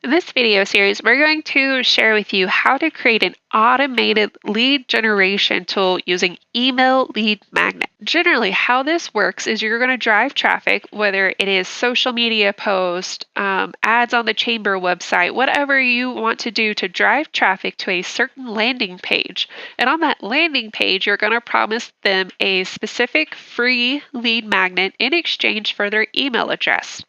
In this video series, we're going to share with you how to create an automated lead generation tool using email lead magnet. Generally, how this works is you're going to drive traffic, whether it is social media posts, ads on the chamber website, whatever you want to do to drive traffic to a certain landing page. And on that landing page, you're going to promise them a specific free lead magnet in exchange for their email address.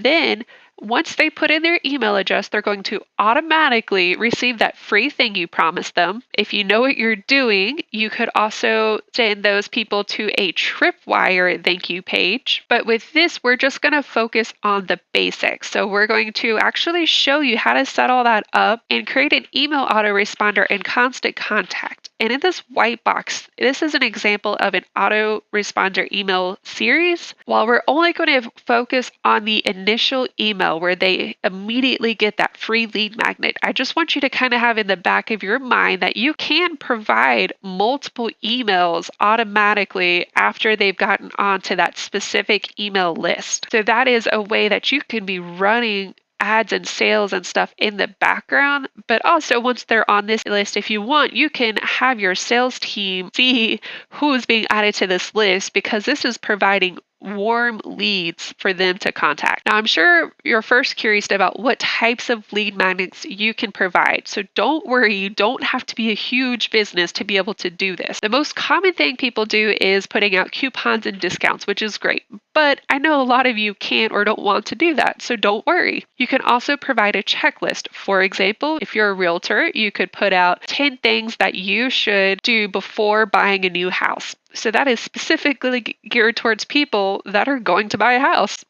Then, once they put in their email address, they're going to automatically receive that free thing you promised them. If you know what you're doing, you could also send those people to a Tripwire thank you page. But with this, we're just going to focus on the basics. So we're going to actually show you how to set all that up and create an email autoresponder and constant contact. And in this white box, this is an example of an autoresponder email series. While we're only going to focus on the initial email where they immediately get that free lead magnet, I just want you to kind of have in the back of your mind that you can provide multiple emails automatically after they've gotten onto that specific email list. So that is a way that you can be running ads and sales and stuff in the background. But also, once they're on this list, if you want, you can have your sales team see who's being added to this list, because this is providing warm leads for them to contact. Now, I'm sure you're first curious about what types of lead magnets you can provide. So don't worry, you don't have to be a huge business to be able to do this. The most common thing people do is putting out coupons and discounts, which is great. But I know a lot of you can't or don't want to do that, so don't worry. You can also provide a checklist. For example, if you're a realtor, you could put out 10 things that you should do before buying a new house. So that is specifically geared towards people that are going to buy a house.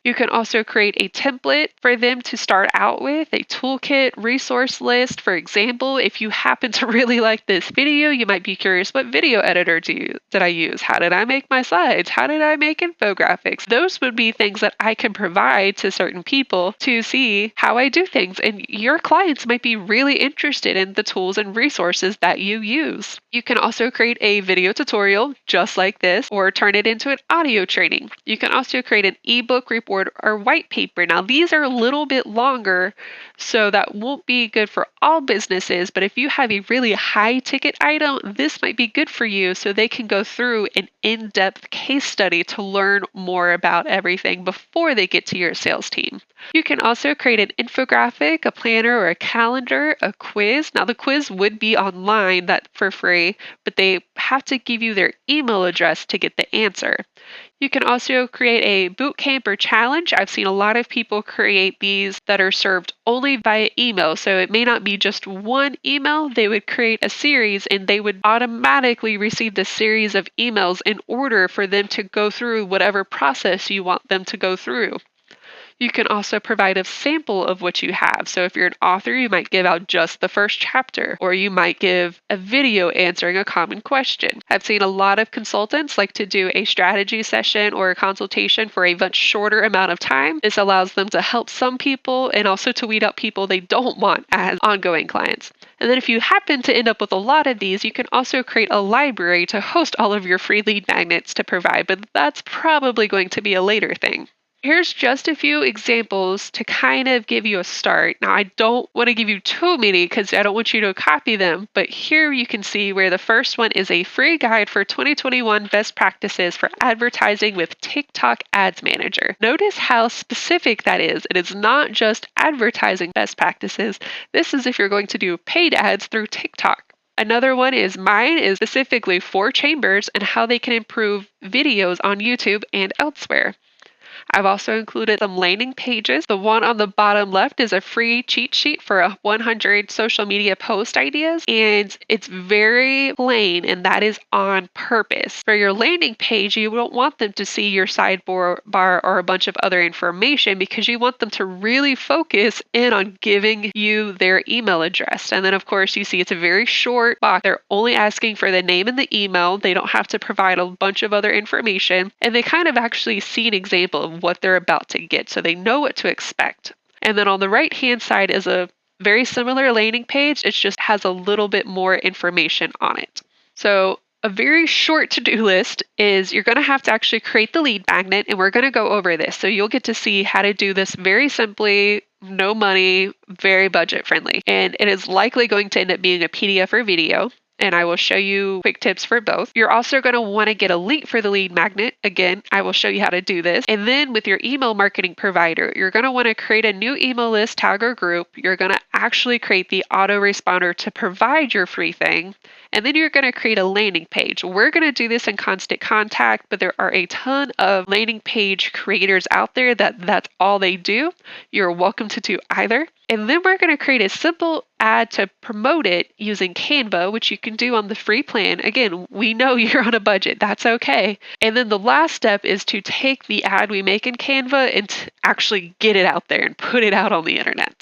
You can also create a template for them to start out with, a toolkit resource list. For example, if you happen to really like this video, you might be curious, what video editor did I use? How did I make my slides? How did I make infographics? Those would be things that I can provide to certain people to see how I do things. And your clients might be really interested in the tools and resources that you use. You can also create a video tutorial just like this, or turn it into an audio training. You can also create an ebook report or white paper. Now, these are a little bit longer, so that won't be good for all businesses. But if you have a really high ticket item, this might be good for you, so they can go through an in-depth case study to learn more about everything before they get to your sales team. You can also create an infographic, a planner, or a calendar, a quiz. Now, the quiz would be online, that for free, but they have to give you their email address to get the answer. You can also create a boot camp or challenge. I've seen a lot of people create these that are served only via email. So it may not be just one email. They would create a series and they would automatically receive the series of emails in order for them to go through whatever process you want them to go through. You can also provide a sample of what you have. So if you're an author, you might give out just the first chapter, or you might give a video answering a common question. I've seen a lot of consultants like to do a strategy session or a consultation for a much shorter amount of time. This allows them to help some people and also to weed out people they don't want as ongoing clients. And then if you happen to end up with a lot of these, you can also create a library to host all of your free lead magnets to provide, but that's probably going to be a later thing. Here's just a few examples to kind of give you a start. Now, I don't want to give you too many because I don't want you to copy them, but here you can see where the first one is a free guide for 2021 best practices for advertising with TikTok Ads Manager. Notice how specific that is. It is not just advertising best practices. This is if you're going to do paid ads through TikTok. Another one is mine is specifically for chambers and how they can improve videos on YouTube and elsewhere. I've also included some landing pages. The one on the bottom left is a free cheat sheet for 100 social media post ideas, and it's very plain, and that is on purpose. For your landing page, you don't want them to see your sidebar or a bunch of other information, because you want them to really focus in on giving you their email address. And then, of course, you see it's a very short box. They're only asking for the name and the email. They don't have to provide a bunch of other information, and they kind of actually see an example of what they're about to get, so they know what to expect. And then on the right hand side is a very similar landing page. It just has a little bit more information on it. So a very short to-do list is you're going to have to actually create the lead magnet, and we're going to go over this. So you'll get to see how to do this very simply no money, very budget friendly. And it is likely going to end up being a PDF or video. And I will show you quick tips for both. You're also going to want to get a link for the lead magnet. Again, I will show you how to do this. And then with your email marketing provider, you're going to want to create a new email list, tag, or group. You're going to actually create the autoresponder to provide your free thing. And then you're going to create a landing page. We're going to do this in Constant Contact, but there are a ton of landing page creators out there that's all they do. You're welcome to do either. And then we're going to create a simple ad to promote it using Canva, which you can do on the free plan. Again, we know you're on a budget. That's okay. And then the last step is to take the ad we make in Canva and to actually get it out there and put it out on the internet.